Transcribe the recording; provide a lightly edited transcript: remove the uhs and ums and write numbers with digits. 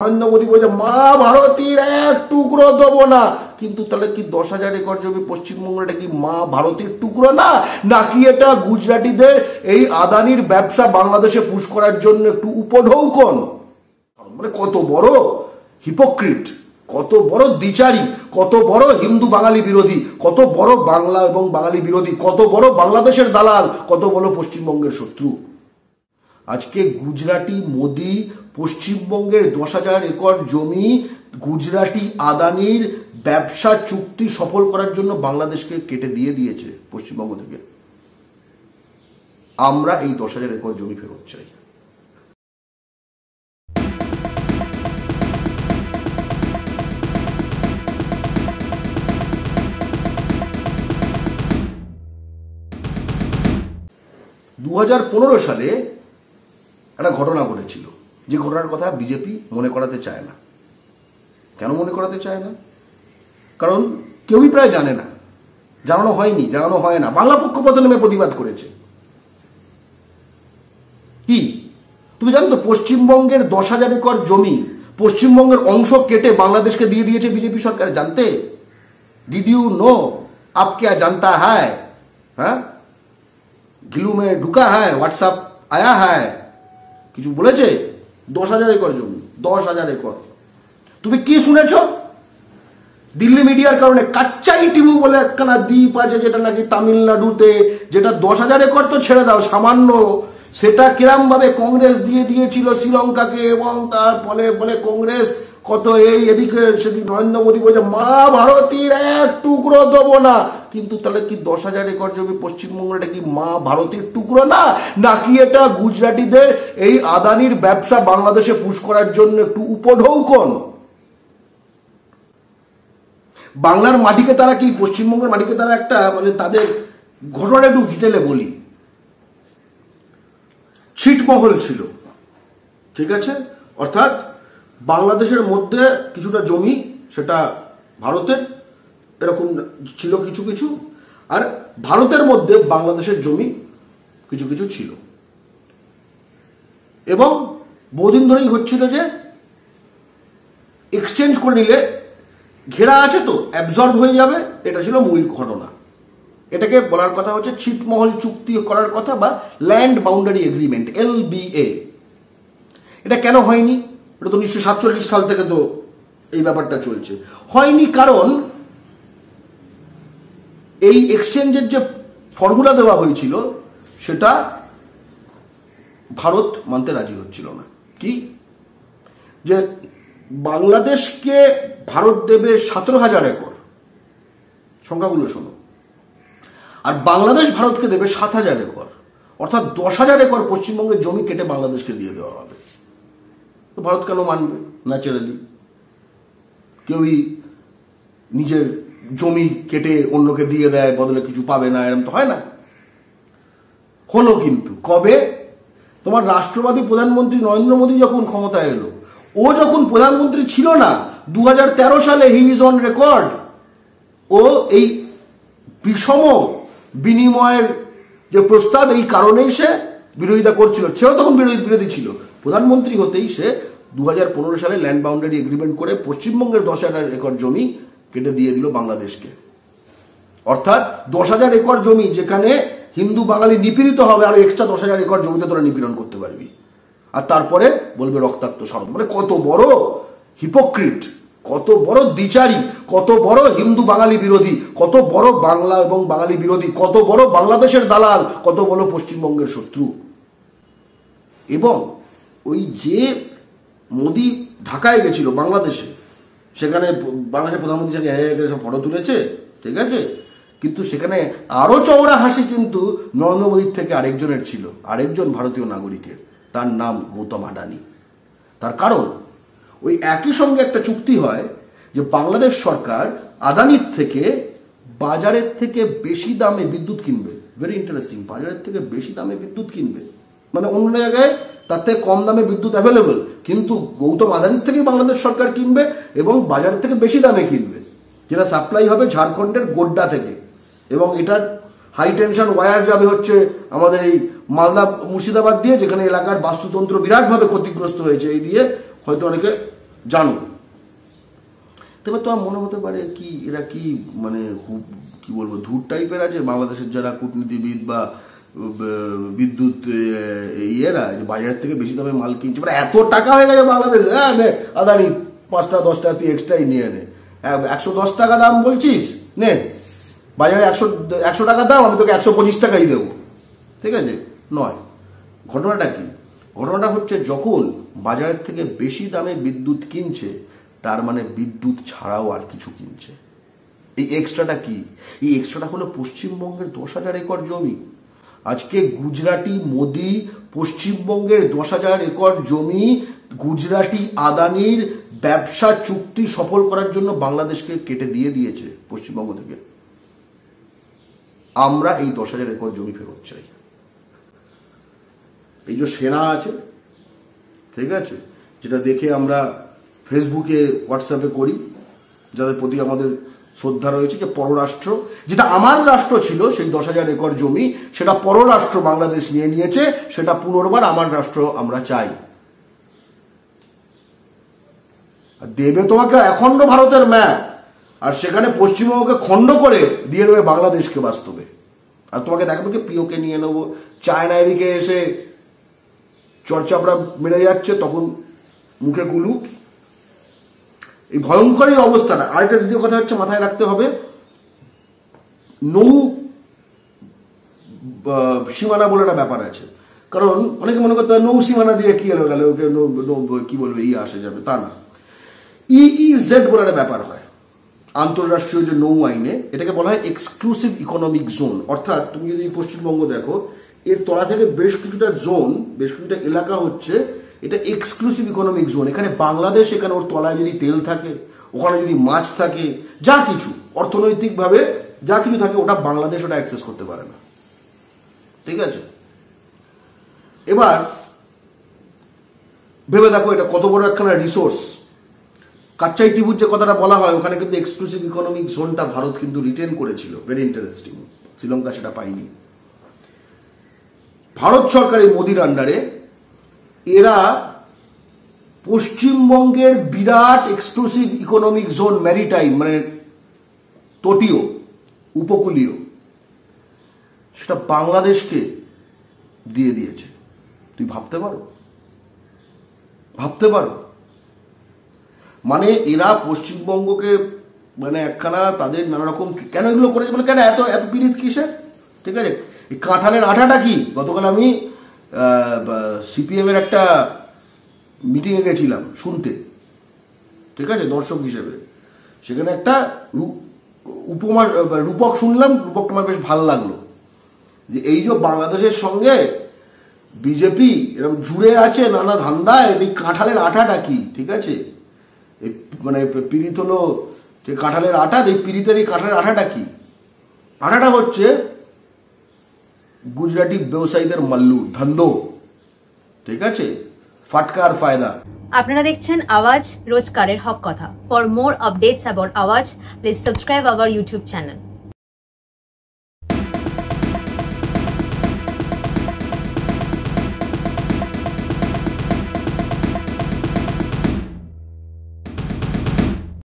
নরেন্দ্র মোদী বলছে মা ভারতীর এক টুকরো দেবো না, কিন্তু তাহলে কি 10,000 একর জমি পশ্চিমবঙ্গ এটা কি মা ভারতীর টুকরো না, নাকি এটা গুজরাটিদের এই আদানির ব্যবসা বাংলাদেশে পুশ করার জন্য একটু উপঢৌকন? মানে কত বড় হিপোক্রিট, কত বড় দ্বিচারী, কত বড় হিন্দু বাঙালি বিরোধী, কত বড় বাংলা এবং বাঙালি বিরোধী, কত বড় বাংলাদেশের দালাল, কত বড় পশ্চিমবঙ্গের শত্রু। আজকে গুজরাটি মোদি পশ্চিমবঙ্গের 10,000 একর জমি গুজরাটি আদানির ব্যবসা চুক্তি সফল করার জন্য বাংলাদেশকে কেটে দিয়ে দিয়েছে পশ্চিমবঙ্গ থেকে। আমরা এই 10,000 একর জমি ফেরত চাই। দু 2015 সালে একটা ঘটনা ঘটেছিল, যে ঘটনার কথা বিজেপি মনে করাতে চায় না। কেন মনে করাতে চায় না? কারণ কেউই প্রায় জানে না, জানানো হয়নি, জানানো হয় না। বাংলা পক্ষপাত নেমে প্রতিবাদ করেছে। কি তুমি জানো তো, পশ্চিমবঙ্গের 10,000 একর জমি পশ্চিমবঙ্গের অংশ কেটে বাংলাদেশকে দিয়ে দিয়েছে বিজেপি সরকার। জানতে? Did you know? আপ क्या जानता है? হ্যাঁ, গিলু মে ঢুকা হ্যায়, হোয়াটসঅ্যাপ আয়া হ্যায়, কিছু বলেছে? 10,000 একর জমি, 10,000 একর। তুমি কি শুনেছ? দিল্লি মিডিয়ার কারণে কাচ্চাই টিবু বলে একখানা দ্বীপ আছে, যেটা নাকি তামিলনাড়ুতে, যেটা 10,000 একর তো ছেড়ে দাও, সামান্য, সেটা কিরম ভাবে কংগ্রেস দিয়ে দিয়েছিল শ্রীলঙ্কাকে, এবং তার ফলে বলে কংগ্রেস কত এই এদিকে সেদিক। নরেন্দ্র মোদী বলছে মা ভারতীর এক টুকরো দেবো না, কিন্তু তাহলে কি 10,000 একর জমি পশ্চিমবঙ্গ এটা কি মা ভারতীর টুকরো না, নাকি এটা গুজরাটিদের এই আদানির ব্যবসা বাংলাদেশে পুশ করার জন্য একটু উপঢৌকন? বাংলার মাটিকে তারা কি, পশ্চিমবঙ্গের মাটিকে তারা একটা, মানে তাদের ঘটনা একটু ডিটেলে বলি। ছিটমহল ছিল, ঠিক আছে? অর্থাৎ বাংলাদেশের মধ্যে কিছুটা জমি সেটা ভারতের, এরকম ছিল কিছু কিছু, আর ভারতের মধ্যে বাংলাদেশের জমি কিছু কিছু ছিল। এবং বহুদিন ধরেই হচ্ছিল যে এক্সচেঞ্জ করে নিলে ঘেরা আছে তো অ্যাবজর্ব হয়ে যাবে, এটা ছিল মূল ঘটনা। এটাকে বলার কথা হচ্ছে ছিটমহল চুক্তি করার কথা, বা ল্যান্ড বাউন্ডারি এগ্রিমেন্ট, LBA। এটা কেন হয়নি? এটা তো 1947 সাল থেকে তো এই ব্যাপারটা চলছে। হয়নি কারণ এই এক্সচেঞ্জের যে ফর্মুলা দেওয়া হয়েছিল সেটা ভারত মানতে রাজি হচ্ছিল না। কি? যে বাংলাদেশকে ভারত দেবে 17,000 একর, সংখ্যাগুলো শোনো, আর বাংলাদেশ ভারতকে দেবে 7,000 একর, অর্থাৎ 10,000 একর পশ্চিমবঙ্গের জমি কেটে বাংলাদেশকে দিয়ে দেওয়া হবে। তো ভারত কেন মানবে? ন্যাচারালি কেউই নিজের জমি কেটে অন্যকে দিয়ে দেয়, বদলে কিছু পাবে না, এরকম তো হয় না। হলো কিন্তু কবে? তোমার রাষ্ট্রবাদী প্রধানমন্ত্রী নরেন্দ্র মোদী যখন ক্ষমতায় এলো, ও যখন প্রধানমন্ত্রী ছিল না 2013 সালে, হি ইজ অন রেকর্ড, ও এই বিষম বিনিময়ের যে প্রস্তাব, এই কারণেই সে বিরোধিতা করছিল। সেও তখন বিরোধী ছিল। প্রধানমন্ত্রী হতেই সে 2015 সালে ল্যান্ড বাউন্ডারি এগ্রিমেন্ট করে পশ্চিমবঙ্গের 10,000 একর জমি কেটে দিয়ে দিল বাংলাদেশকে। অর্থাৎ 10,000 একর জমি যেখানে হিন্দু বাঙালি নিপীড়িত হবে, আর এক্সট্রা 10,000 একর জমিতে তোরা নিপীড়ন করতে পারবি, আর তারপরে বলবে রক্তাক্ত শরৎ। মানে কত বড় হিপোক্রিট, কত বড় দ্বিচারী, কত বড় হিন্দু বাঙালি বিরোধী, কত বড় বাংলা এবং বাঙালি বিরোধী, কত বড় বাংলাদেশের দালাল, কত বড় পশ্চিমবঙ্গের শত্রু। এবং ওই যে মোদি ঢাকায় গেছিল বাংলাদেশে, সেখানে বাংলাদেশের প্রধানমন্ত্রী সঙ্গে সব ফটো তুলেছে, ঠিক আছে, কিন্তু সেখানে আরো চওড়া হাসি কিন্তু নরেন্দ্র মোদীর থেকে আরেকজনের ছিল, আরেকজন ভারতীয় নাগরিকের, তার নাম গৌতম আদানি। তার কারণ ওই একই সঙ্গে একটা চুক্তি হয় যে বাংলাদেশ সরকার আদানির থেকে বাজারের থেকে বেশি দামে বিদ্যুৎ কিনবে। ভেরি ইন্টারেস্টিং, বাজারের থেকে বেশি দামে বিদ্যুৎ কিনবে, মানে অন্য জায়গায় তার থেকে কম দামে বিদ্যুৎ অ্যাভেলেবল, কিন্তু গৌতম আদানির থেকেই বাংলাদেশ সরকার কিনবে এবং বাজারের থেকে বেশি দামে কিনবে, যেটা সাপ্লাই হবে ঝাড়খণ্ডের গোড্ডা থেকে। এবং এটার হাই টেনশন ওয়্যার যাবে হচ্ছে আমাদের এই মালদা মুর্শিদাবাদ দিয়ে, যেখানে এলাকার বাস্তুতন্ত্র বিরাটভাবে ক্ষতিগ্রস্ত হয়েছে। এই দিয়ে হয়তো অনেকে জানো। তবে তোমার মনে হতে পারে কি এরা কি মানে কি বলবো ধূর টাইপের আছে বাংলাদেশের যারা কূটনীতিবিদ বা বিদ্যুৎ ইয়েরা বাজারের থেকে বেশি দামে মাল কিনছে, মানে এত টাকা হয়ে গেছে বাংলাদেশে, হ্যাঁ নে আদানি 5 টাকা 10 টাকা তুই এক্সট্রাই নিয়ে নে, 110 টাকা দাম বলছিস নে, বাজারে 100 টাকা দাম, আমি তোকে 125 টাকাই দেবো, ঠিক আছে? নয়। ঘটনাটা কি? ঘটনাটা হচ্ছে যখন বাজারের থেকে বেশি দামে বিদ্যুৎ কিনছে তার মানে বিদ্যুৎ ছাড়াও আর কিছু কিনছে। এই এক্সট্রাটা কি? এই এক্সট্রাটা হলো পশ্চিমবঙ্গের 10,000 একর জমি। আজকে গুজরাটি মোদি পশ্চিমবঙ্গের 10,000 একর জমি গুজরাটি আদানির ব্যবসা চুক্তি সফল করার জন্য বাংলাদেশকে কেটে দিয়ে দিয়েছে পশ্চিমবঙ্গ থেকে। আমরা এই 10,000 একর জমি ফেরত চাই। এই যে সেনা আছে, ঠিক আছে, যেটা দেখে আমরা ফেসবুকে হোয়াটসঅ্যাপে করি, যাদের প্রতি আমাদের শ্রদ্ধা রয়েছে, যে পররাষ্ট্র, যেটা আমার রাষ্ট্র ছিল সেই 10,000 একর জমি সেটা পররাষ্ট্র বাংলাদেশ নিয়ে নিয়েছে, সেটা পুনর্বার আমার রাষ্ট্র আমরা চাই। দেবে তোমাকে অখণ্ড ভারতের ম্যাপ, আর সেখানে পশ্চিমবঙ্গকে খণ্ড করে দিয়ে দেবে বাংলাদেশকে বাস্তবে। আর তোমাকে দেখাবে কি পিওকে নিয়ে নেবো, চায়না এদিকে এসে চর্চাপড়া মেরে যাচ্ছে, তখন মুখে কুলু। এই ভয়ঙ্কর এই অবস্থাটা। আরেকটা দ্বিতীয় কথা হচ্ছে মাথায় রাখতে হবে, নৌ সীমানা বলে একটা ব্যাপার আছে। কারণ অনেকে মনে করতে হয় নৌ সীমানা দিয়ে কি এলো গেল, ওকে কি বলবে ই আসে যাবে, তা না। ইইজেড বলে একটা ব্যাপার হয় আন্তর্রাষ্ট্রীয় যে নৌ আইনে, এটাকে বলা হয় এক্সক্লুসিভ ইকোনমিক জোন। অর্থাৎ তুমি যদি পশ্চিমবঙ্গ দেখো, এর তলা থেকে বেশ কিছুটা জোন, বেশ কিছুটা এলাকা হচ্ছে এটা এক্সক্লুসিভ ইকোনমিক জোন। এখানে বাংলাদেশ, এখানে ওর তলায় যদি তেল থাকে, ওখানে যদি মাছ থাকে, যা কিছু অর্থনৈতিকভাবে যা কিছু থাকে, ওটা বাংলাদেশ ওটা অ্যাক্সেস করতে পারে না, ঠিক আছে? এবার ভেবে দেখো এটা কত বড় একখানা রিসোর্স। কাচ্চাই টিবুর যে কথাটা বলা হয়, ওখানে কিন্তু এক্সক্লুসিভ ইকোনমিক জোনটা ভারত কিন্তু রিটেন করেছিল, ভেরি ইন্টারেস্টিং। শ্রীলঙ্কা সেটা পায়নি। ভারত সরকারের মোদির আন্ডারে এরা পশ্চিমবঙ্গের বিরাট এক্সক্লুসিভ ইকোনমিক জোন, ম্যারিটাইম মানে তটীয় উপকূলীয়, সেটা বাংলাদেশকে দিয়ে দিয়েছে। তুই ভাবতে পারো? ভাবতে পারো? মানে এরা পশ্চিমবঙ্গকে মানে একখানা তাদের নানা রকম কেন এগুলো করেছে, বলে কেন এত এত পীড়িত কিসের, ঠিক আছে? এই কাঁঠালের আঠাটা কি? গতকাল আমি সিপিএম এর একটা মিটিংয়ে গেছিলাম শুনতে, ঠিক আছে, দর্শক হিসেবে। সেখানে একটা উপমা রূপক শুনলাম, রূপকটা আমার বেশ ভালো লাগলো, যে এই যে বাংলাদেশের সঙ্গে বিজেপি এরকম জুড়ে আছে নানা ধান্দায়, এই কাঁঠালের আঠাটা কি, ঠিক আছে? এই মানে পীড়িত হলো যে কাঁঠালের আটা, এই পীড়িতের এই কাঁঠালের আঠাটা কি? আঠাটা হচ্ছে গুজরাটি ব্যবসায়ীদের মাল্লু ধন্দো, ঠিক আছে, ফাটকার ফায়দা। আপনারা দেখছেন আওয়াজ, রোজকারের হক কথা। ফর মোর আপডেটস অ্যাবাউট আওয়াজ, please subscribe our YouTube channel.